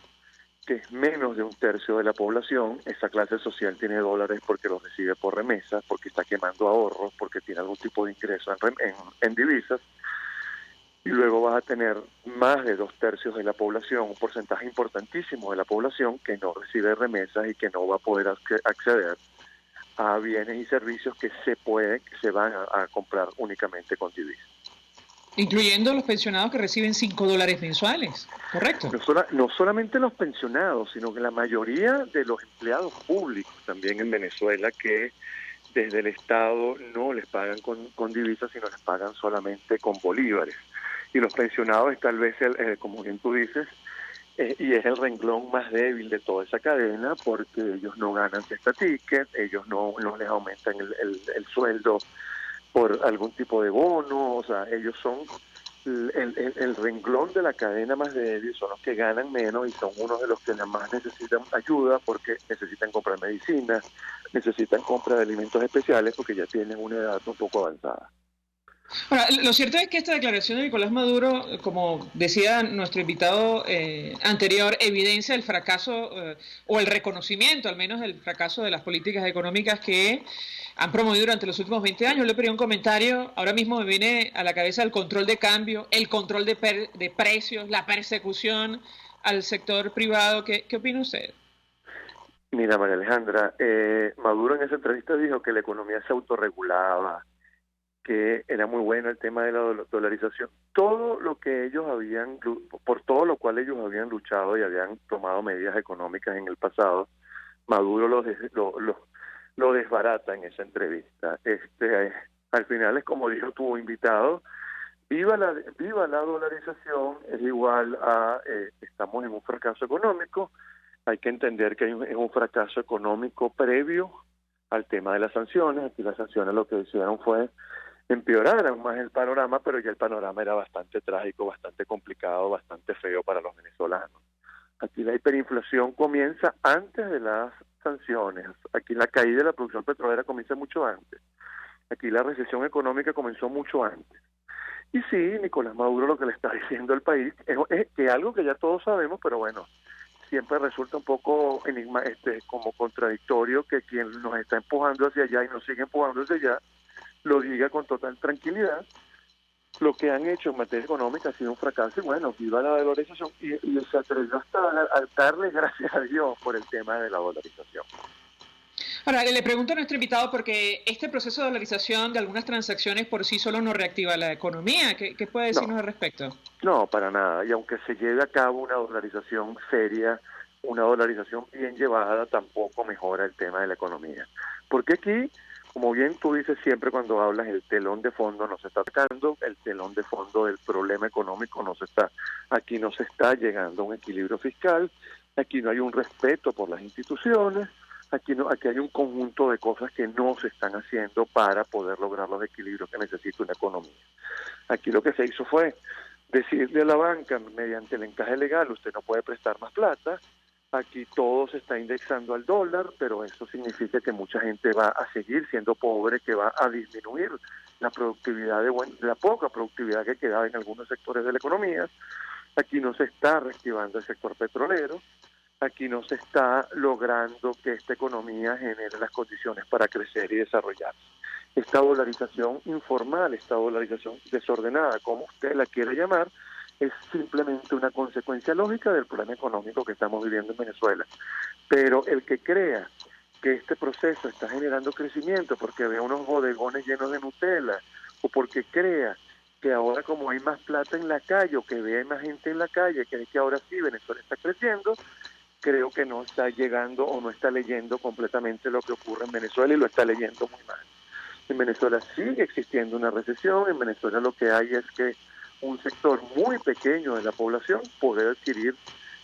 que es menos de un tercio de la población. Esa clase social tiene dólares porque los recibe por remesas, porque está quemando ahorros, porque tiene algún tipo de ingreso en divisas. Y luego vas a tener más de 2/3 de la población, un porcentaje importantísimo de la población que no recibe remesas y que no va a poder acceder a bienes y servicios que se van a comprar únicamente con divisas. Incluyendo los pensionados que reciben $5 mensuales, ¿correcto? No solamente los pensionados, sino que la mayoría de los empleados públicos también en Venezuela, que desde el Estado no les pagan con divisas, sino les pagan solamente con bolívares. Y los pensionados es tal vez, como bien tú dices, y es el renglón más débil de toda esa cadena, porque ellos no ganan cesta ticket, ellos no les aumentan el sueldo por algún tipo de bono. O sea, ellos son el renglón de la cadena más débil, son los que ganan menos y son unos de los que más necesitan ayuda, porque necesitan comprar medicinas, necesitan comprar de alimentos especiales, porque ya tienen una edad un poco avanzada. Ahora, lo cierto es que esta declaración de Nicolás Maduro, como decía nuestro invitado anterior, evidencia el fracaso o el reconocimiento, al menos, del fracaso de las políticas económicas que han promovido durante los últimos 20 años. Le pedí un comentario. Ahora mismo me viene a la cabeza el control de cambio, el control de precios, la persecución al sector privado. ¿Qué opina usted? Mira, María Alejandra, Maduro en esa entrevista dijo que la economía se autorregulaba, que era muy bueno el tema de la dolarización. Todo lo que ellos por todo lo cual ellos habían luchado y habían tomado medidas económicas en el pasado, Maduro lo desbarata en esa entrevista. Al final es como dijo tu invitado: viva la dolarización, es igual a estamos en un fracaso económico. Hay que entender que es un fracaso económico previo al tema de las sanciones. Aquí las sanciones lo que hicieron fue empeorar aún más el panorama, pero ya el panorama era bastante trágico, bastante complicado, bastante feo para los venezolanos. Aquí la hiperinflación comienza antes de las sanciones. Aquí la caída de la producción petrolera comienza mucho antes. Aquí la recesión económica comenzó mucho antes. Y sí, Nicolás Maduro lo que le está diciendo al país es que algo que ya todos sabemos, pero bueno, siempre resulta un poco como contradictorio que quien nos está empujando hacia allá y nos sigue empujando hacia allá lo diga con total tranquilidad. Lo que han hecho en materia económica ha sido un fracaso, y bueno, viva la dolarización, y se atrevió hasta a darle gracias a Dios por el tema de la dolarización. Ahora, le pregunto a nuestro invitado, porque este proceso de dolarización de algunas transacciones por sí solo no reactiva la economía. ¿Qué puede decirnos al respecto? No, para nada, y aunque se lleve a cabo una dolarización seria, una dolarización bien llevada, tampoco mejora el tema de la economía. Porque aquí, como bien tú dices siempre cuando hablas, el telón de fondo no se está atacando, el telón de fondo del problema económico aquí no se está llegando a un equilibrio fiscal, aquí no hay un respeto por las instituciones, aquí hay un conjunto de cosas que no se están haciendo para poder lograr los equilibrios que necesita una economía. Aquí lo que se hizo fue decirle a la banca, mediante el encaje legal, usted no puede prestar más plata. Aquí todo se está indexando al dólar, pero eso significa que mucha gente va a seguir siendo pobre, que va a disminuir la productividad, la poca productividad que quedaba en algunos sectores de la economía. Aquí no se está reactivando el sector petrolero, aquí no se está logrando que esta economía genere las condiciones para crecer y desarrollarse. Esta dolarización informal, esta dolarización desordenada, como usted la quiere llamar, es simplemente una consecuencia lógica del problema económico que estamos viviendo en Venezuela. Pero el que crea que este proceso está generando crecimiento porque ve unos bodegones llenos de Nutella, o porque crea que ahora, como hay más plata en la calle, o que ve más gente en la calle, que ahora sí Venezuela está creciendo, creo que no está llegando o no está leyendo completamente lo que ocurre en Venezuela, y lo está leyendo muy mal. En Venezuela sigue existiendo una recesión. En Venezuela lo que hay es que un sector muy pequeño de la población puede adquirir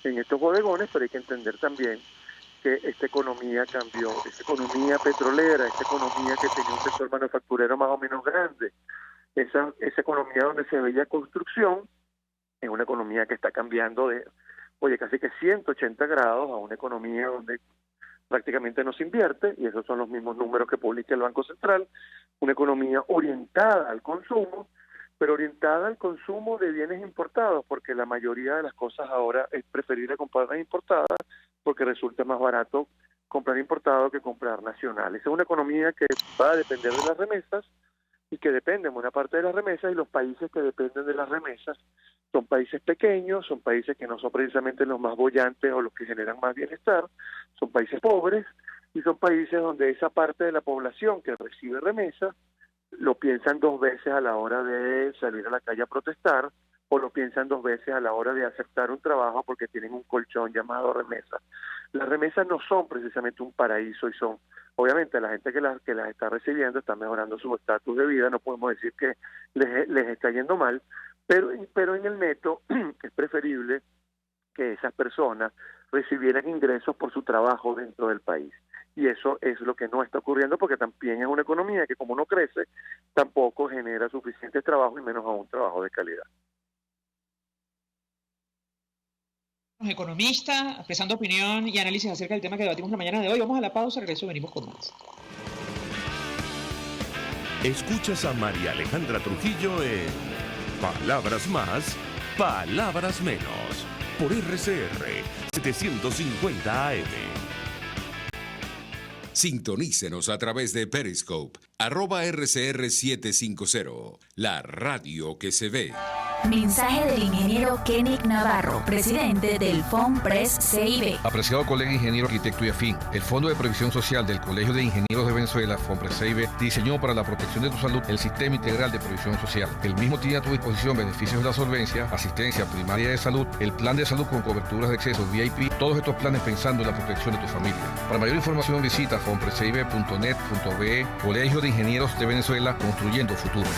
en estos bodegones, pero hay que entender también que esta economía cambió, esta economía petrolera, esta economía que tenía un sector manufacturero más o menos grande, esa economía donde se veía construcción, es una economía que está cambiando de, casi que 180 grados a una economía donde prácticamente no se invierte, y esos son los mismos números que publica el Banco Central, una economía orientada al consumo, pero orientada al consumo de bienes importados, porque la mayoría de las cosas ahora es preferible comprarlas importadas, porque resulta más barato comprar importado que comprar nacional. Esa es una economía que va a depender de las remesas, y que depende en buena parte de las remesas, y los países que dependen de las remesas son países pequeños, son países que no son precisamente los más bollantes o los que generan más bienestar, son países pobres, y son países donde esa parte de la población que recibe remesas lo piensan dos veces a la hora de salir a la calle a protestar, o lo piensan dos veces a la hora de aceptar un trabajo porque tienen un colchón llamado remesa. Las remesas no son precisamente un paraíso, y son, obviamente, la gente que las está recibiendo está mejorando su estatus de vida, no podemos decir que les está yendo mal, pero en el neto es preferible que esas personas recibieran ingresos por su trabajo dentro del país. Y eso es lo que no está ocurriendo, porque también es una economía que, como no crece, tampoco genera suficiente trabajo, y menos aún trabajo de calidad. Economista, expresando opinión y análisis acerca del tema que debatimos la mañana de hoy. Vamos a la pausa, regreso, venimos con más. Escuchas a María Alejandra Trujillo en Palabras Más, Palabras Menos, por RCR 750 AM. Sintonícenos a través de Periscope, @RCR750, la radio que se ve. Mensaje del ingeniero Kenick Navarro, presidente del FOMPRES CIB. Apreciado colega ingeniero, arquitecto y afín, el Fondo de Previsión Social del Colegio de Ingenieros de Venezuela, FOMPRES CIB, diseñó para la protección de tu salud el Sistema Integral de Previsión Social. El mismo tiene a tu disposición beneficios de la solvencia, asistencia primaria de salud, el plan de salud con coberturas de acceso VIP, todos estos planes pensando en la protección de tu familia. Para mayor información visita fomprescib.net.be, Colegio de Ingenieros de Venezuela, construyendo futuro.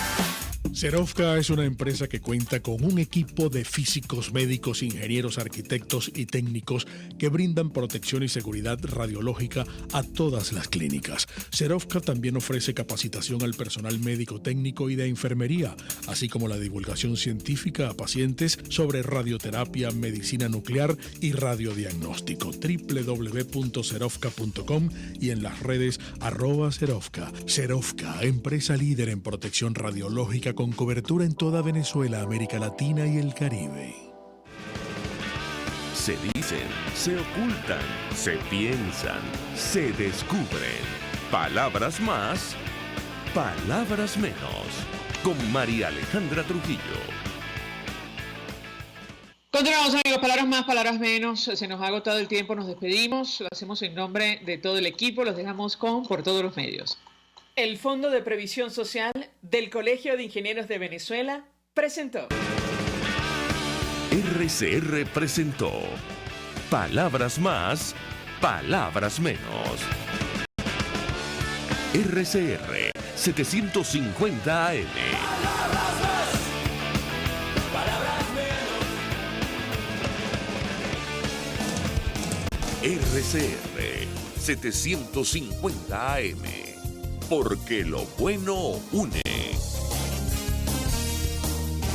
Serovka es una empresa que cuenta con un equipo de físicos, médicos, ingenieros, arquitectos y técnicos que brindan protección y seguridad radiológica a todas las clínicas. Serovka también ofrece capacitación al personal médico, técnico y de enfermería, así como la divulgación científica a pacientes sobre radioterapia, medicina nuclear y radiodiagnóstico. www.serovka.com y en las redes @Serovka. Serovka, empresa líder en protección radiológica con cobertura en toda Venezuela, América Latina y el Caribe. Se dicen, se ocultan, se piensan, se descubren. Palabras más, palabras menos. Con María Alejandra Trujillo. Continuamos, amigos, palabras más, palabras menos. Se nos ha agotado el tiempo, nos despedimos. Lo hacemos en nombre de todo el equipo, los dejamos por todos los medios. El Fondo de Previsión Social del Colegio de Ingenieros de Venezuela presentó. RCR presentó Palabras más, palabras menos. RCR 750 AM. RCR 750 AM. Porque lo bueno une.